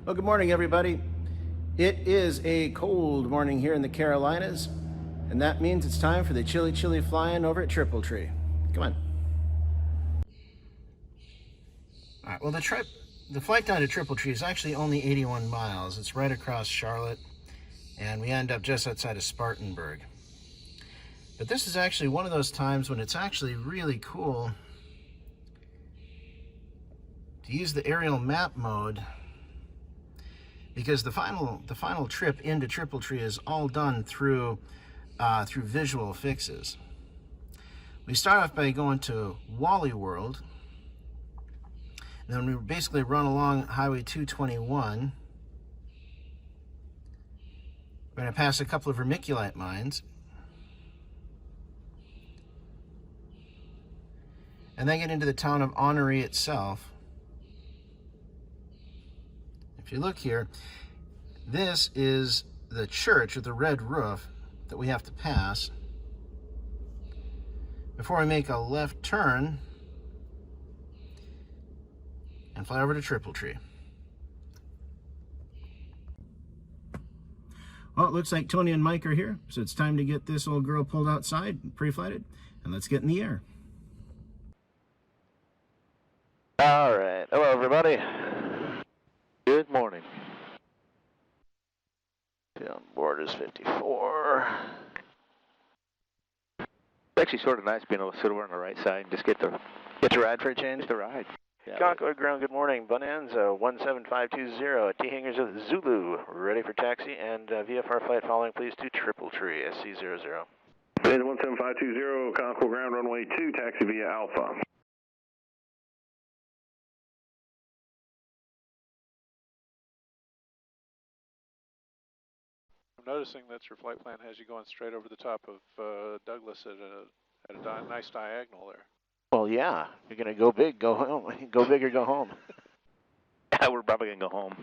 Well, good morning, everybody. It is a cold morning here in the Carolinas, and that means it's time for the chilly flying over at TripleTree. Come on. All right, well, the flight down to TripleTree is actually only 81 miles. It's right across Charlotte, and we end up just outside of Spartanburg. But this is actually one of those times when it's actually really cool to use the aerial map mode, because the final trip into TripleTree is all done through visual fixes. We start off by going to Wally World, and then we basically run along Highway 221. We're going to pass a couple of vermiculite mines, and then get into the town of Honoré itself. If you look here, this is the church with the red roof that we have to pass before we make a left turn and fly over to TripleTree. Well, it looks like Tony and Mike are here, so it's time to get this old girl pulled outside, pre-flighted, and let's get in the air. All right. Hello, everybody. Good morning. On board is 54. It's actually sort of nice being able to sit over on the right side and just get to ride for a change. The ride. Yeah, Concord Ground, good morning. Bonanza 17520 at T hangars of Zulu, ready for taxi, and VFR flight following, please, to TripleTree SC00. Bonanza 17520, Concord Ground, runway 2, taxi via Alpha. Noticing that your flight plan has you going straight over the top of Douglas at a nice diagonal there. Well, yeah, you're going to go big, go home. Go big or go home. Yeah, we're probably going to go home.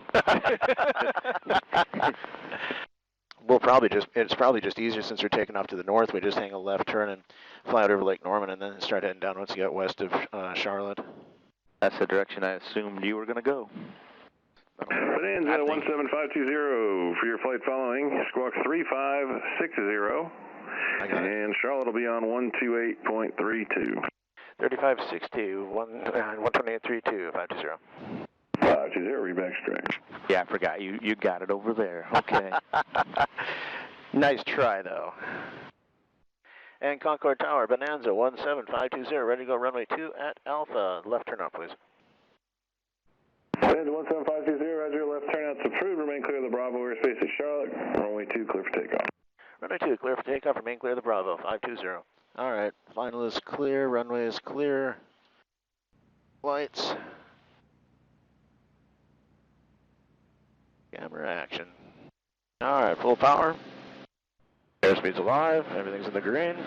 It's probably just easier since we're taking off to the north. We just hang a left turn and fly out over Lake Norman and then start heading down once you get west of Charlotte. That's the direction I assumed you were going to go. Bonanza 17520 for your flight following, squawk 3560. And Charlotte will be on 128.32. 3560, 128.32, 520. 520, read backtrack. Yeah, I forgot. You got it over there. Okay. Nice try, though. And Concord Tower, Bonanza 17520, ready to go runway 2 at Alpha. Left turn out, please. Bonanza 17520, roger, left turn out's approved. Remain clear of the Bravo airspace at Charlotte. Runway 2, clear for takeoff. Runway 2, clear for takeoff. Remain clear of the Bravo, 520. All right, final is clear, runway is clear. Lights. Camera action. All right, full power. Airspeed's alive, everything's in the green.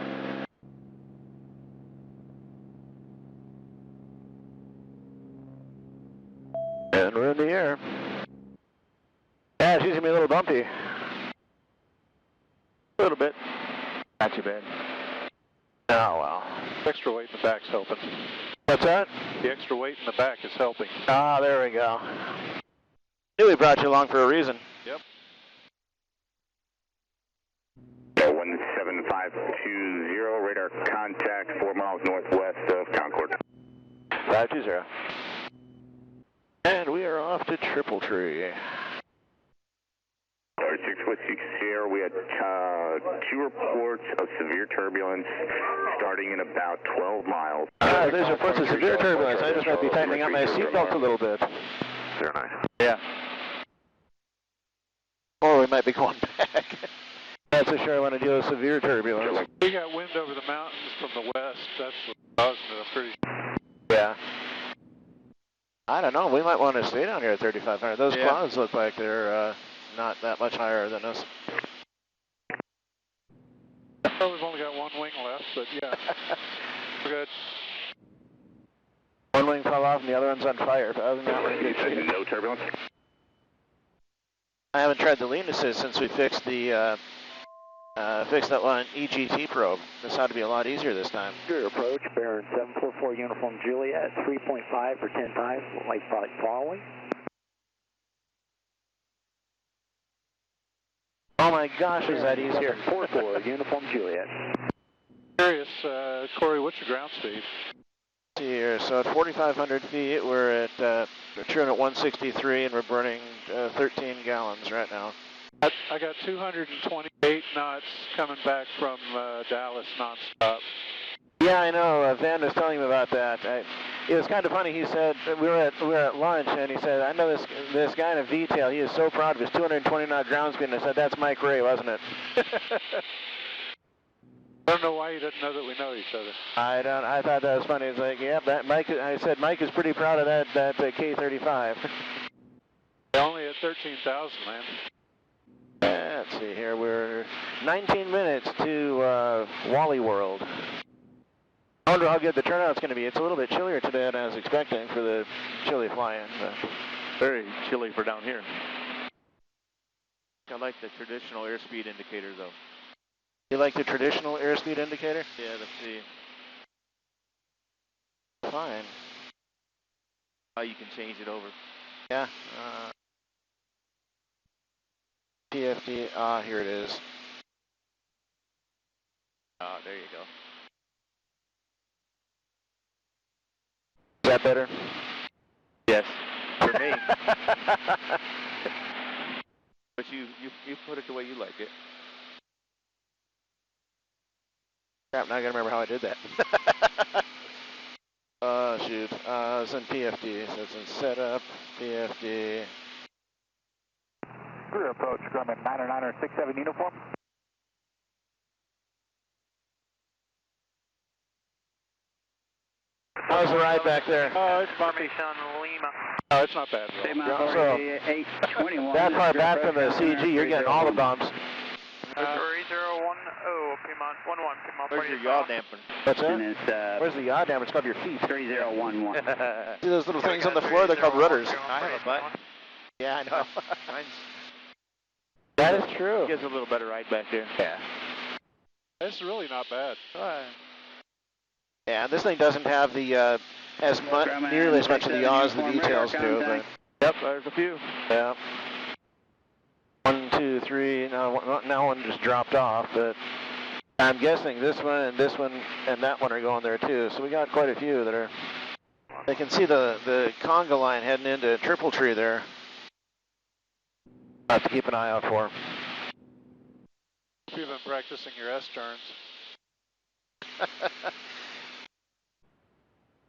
And we're in the air. Yeah, it's usually a little bumpy. A little bit. Not too bad. Oh, well. Extra weight in the back's helping. What's that? The extra weight in the back is helping. Ah, there we go. Knew we brought you along for a reason. Yep. 17520, radar contact 4 miles northwest of Concord. 520. And we are off to TripleTree. 646 Sierra, we had 2 reports of severe turbulence starting in about 12 miles. There's reports of severe turbulence. I just might be tightening up my seatbelt a little bit. Very nice. Yeah. Or we might be going back. Not so sure I want to deal with severe turbulence. We got wind over the mountains from the west. That's what's causing it, I'm pretty. Yeah. I don't know. We might want to stay down here at 3,500. Those clouds look like they're not that much higher than us. Well, we've only got one wing left, but yeah, we're good. One wing fell off and the other one's on fire. But other than that, we're in good shape. No turbulence? I haven't tried the lean assist since we fixed the fixed that one EGT probe. This ought to be a lot easier this time. Your approach, bearing 744 Uniform Juliet, 3.5 for 10 times, light product following. Oh my gosh, is that easier? 44 Uniform Juliet. Curious, Corey, what's your ground speed? See here, so at 4,500 feet, we're at return at 163, and we're burning 13 gallons right now. I got 228 knots coming back from Dallas nonstop. Yeah, I know. Van was telling me about that. It was kind of funny. He said we were at lunch, and he said, "I know this guy in a V-tail. He is so proud of his 220 knot ground speed." And I said, "That's Mike Ray, wasn't it?" I don't know why he doesn't know that we know each other. I don't. I thought that was funny. It's like, yeah, that Mike. I said Mike is pretty proud of that K35. Only at 13,000, man. Let's see here. We're 19 minutes to Wally World. I wonder how good the turnout's going to be. It's a little bit chillier today than I was expecting for the chilly fly-in. Very chilly for down here. I like the traditional airspeed indicator, though. You like the traditional airspeed indicator? Yeah, let's see. Fine. How you can change it over. Yeah. PFD. Here it is. There you go. Is that better? Yes, for me. But you put it the way you like it. Crap, now I gotta remember how I did that. Shoot. It's in PFD, so it's in setup, PFD. Clear approach, Garmin 90967 uniform. How's the ride back there? Oh, it's bumpy. Oh, it's not bad. So, 821. that far back from the CG, you're getting all the bumps. 3010, Piedmont 11, Piedmont. Where's your yaw damper? What's that? And it's Where's the yaw damper? It's above your feet. 3011. See those little things on the floor? They're called rudders. I have a button. Yeah, I know. Mine's That is true. gives a little better ride back there. Yeah. It's really not bad. Yeah, this thing doesn't have the nearly as much of the yaws the details do. But Yep, there's a few. yeah. 1, 2, 3. Now one just dropped off, but I'm guessing this one and that one are going there too. So we got quite a few that are. They can see the conga line heading into TripleTree there. I'll have to keep an eye out for. You've been practicing your S-turns.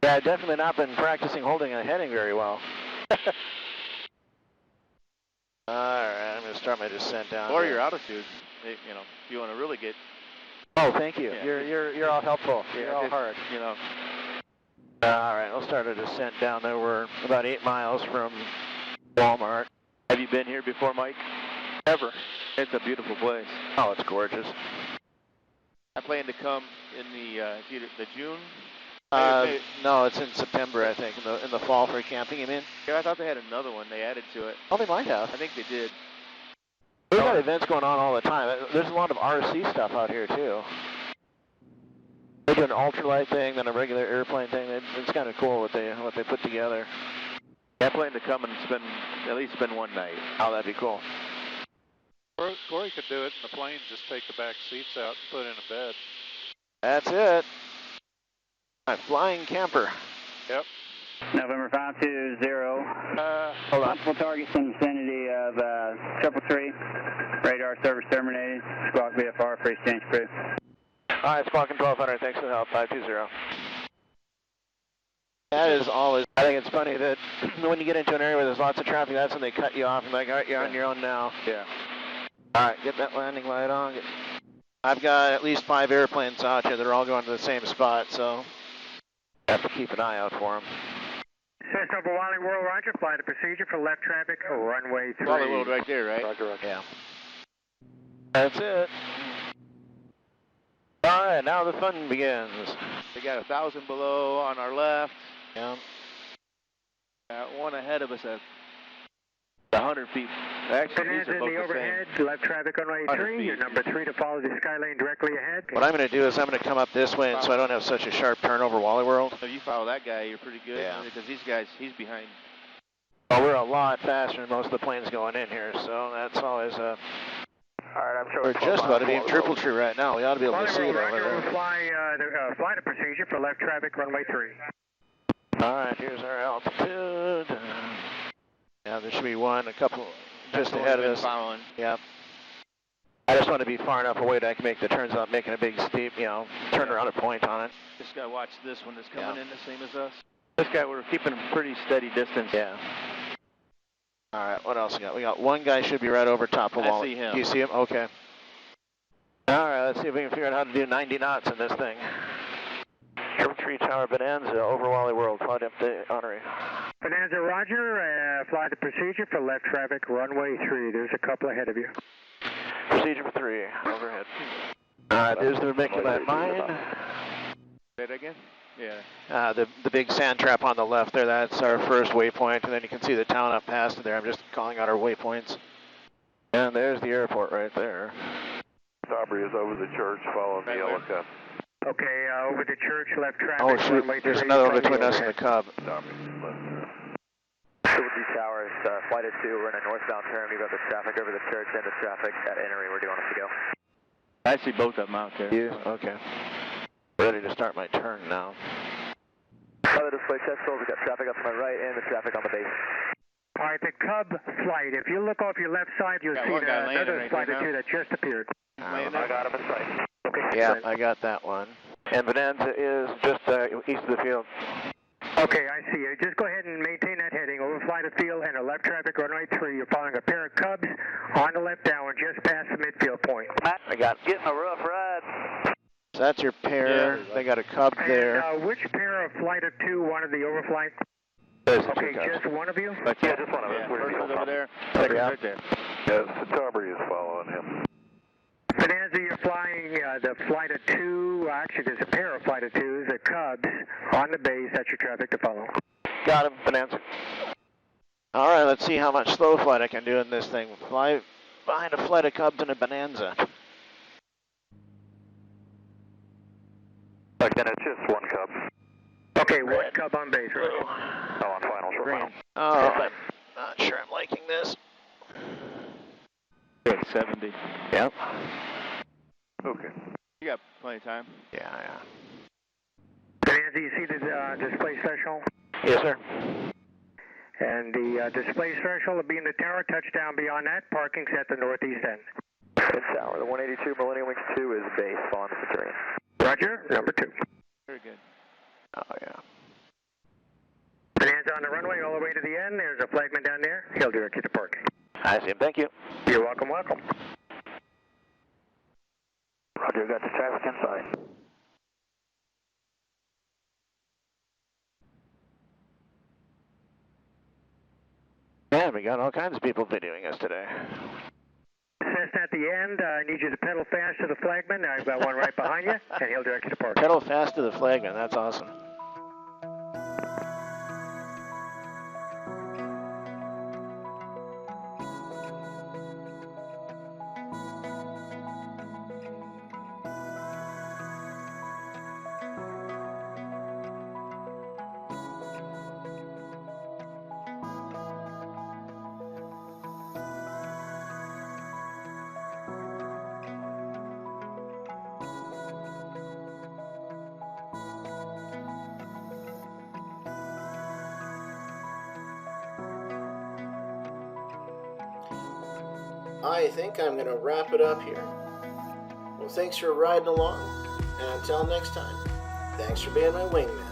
Yeah, I've definitely not been practicing holding a heading very well. Alright, I'm going to start my descent down. Or your altitude. If you want to really get. Oh, thank you. Yeah. You're all helpful. You're all just, hard. All right, we'll start a descent down there. We're about 8 miles from Walmart. Have you been here before, Mike? Ever. It's a beautiful place. Oh, it's gorgeous. I plan to come in the June. No, it's in September, I think, in the fall for camping. You mean? Yeah, I thought they had another one. They added to it. Oh, they might have. I think they did. We've got events going on all the time. There's a lot of RC stuff out here too. They do an ultralight thing, then a regular airplane thing. It's kind of cool what they put together. I plan to come and at least spend one night. Oh, that'd be cool. Corey could do it in the plane, just take the back seats out and put in a bed. That's it. My flying camper. Yep. November 520. Hold on. Possible targets in the vicinity of TripleTree. Radar service terminated. Squawk VFR, free exchange crew. All right, Squawking 1200. Thanks for the help. 520. That is always. I think it's funny that when you get into an area where there's lots of traffic, that's when they cut you off and like, all right, you're on your own now. Yeah. All right, get that landing light on. I've got at least 5 airplanes out here that are all going to the same spot, so I have to keep an eye out for them. Central Wally World, Roger. Fly the procedure for left traffic, runway 3. Wally World right there, right? Roger. Yeah. That's it. All right, now the fun begins. They got 1,000 below on our left. Yeah. Got one ahead of us at 100 feet. Actually, Hands these are in both the the overhead, same. left traffic on runway 3. You're number 3 to follow the sky lane directly ahead. What I'm going to do is I'm going to come up this way so I don't have such a sharp turn over Wally World. So you follow that guy, you're pretty good. Yeah. Because these guys, he's behind. Well, we're a lot faster than most of the planes going in here, so that's always a All right, I'm sure We're just about to be in TripleTree right now. We ought to be able to see it over there. Fly to procedure for left traffic, runway 3. All right, here's our altitude. Yeah, there should be one, a couple just ahead of us. Following. Yep. I just want to be far enough away that I can make the turns without making a big steep, turn around a point on it. Just gotta watch this one that's coming in the same as us. This guy, we're keeping a pretty steady distance. Yeah. All right, what else we got? We got one guy should be right over top of Wally. I see him. Do you see him? Okay. All right, let's see if we can figure out how to do 90 knots in this thing. TripleTree Tower Bonanza over Wally World. Fly up to Honorary. Bonanza, roger. Fly to procedure for left traffic, runway 3. There's a couple ahead of you. Procedure for 3, overhead. All right, there's the vermiculite mine. Say it again? Yeah. The big sand trap on the left there, that's our first waypoint, and then you can see the town up past there. I'm just calling out our waypoints. And there's the airport right there. Aubrey is over the church, following the yellow cup. Okay, over the church, left traffic, oh, shoot. runway 3. There's another one between us and the Cub. TripleTree Towers, flight at 2, we're in a northbound turn. We've got the traffic over the church and the traffic at Enery. Where do you want us to go? I see both of them out there. You? Okay. Ready to start my turn now. Other display central, we've got traffic up to my right and the traffic on the base. All right, the Cub flight. If you look off your left side, you'll see another flight or two that just appeared. I got him in sight. Okay. Yeah, I got that one. And Bonanza is just east of the field. Okay, I see you. Just go ahead and maintain that heading. Overfly the field and a left traffic runway 3. You're following a pair of Cubs on the left downwind just past the midfield point. I got Getting a rough ride. So that's your pair. Yeah, they got a Cub there. And which pair of flight of 2 wanted the overflight? Okay, just one of you? Yeah, just one of us. Yeah, Where's first one's over there. Second Right there. Yes, Aubrey is following him. Bonanza, you're flying the flight of 2. Actually, there's a pair of flight of 2s, the Cubs on the base. That's your traffic to follow. Got him, Bonanza. All right, let's see how much slow flight I can do in this thing. Fly behind a flight of Cubs and a Bonanza. Like then it's just one Cub. Okay, one Cub on base, right? Oh, on final, short final. Oh, I'm not sure I'm liking this. 70. Yep. Okay. You got plenty of time. Yeah. Bonanza, you see the display threshold? Yes, sir. And the display threshold will be in the tower. Touchdown beyond that. Parking's at the northeast end. It's tower. The 182 Millennium Wings 2 is base, following the Centurion. Roger, number 2. Very good. Oh, yeah. Bonanza on the runway all the way to the end. There's a flagman down there. He'll direct you to parking. I see him. Thank you. You're welcome, welcome. Roger, got the traffic inside. Man, we got all kinds of people videoing us today. Cessna at the end, I need you to pedal fast to the flagman. I've got one right behind you, and he'll direct you to parking. Pedal fast to the flagman. That's awesome. I think I'm going to wrap it up here. Well, thanks for riding along, and until next time, thanks for being my wingman.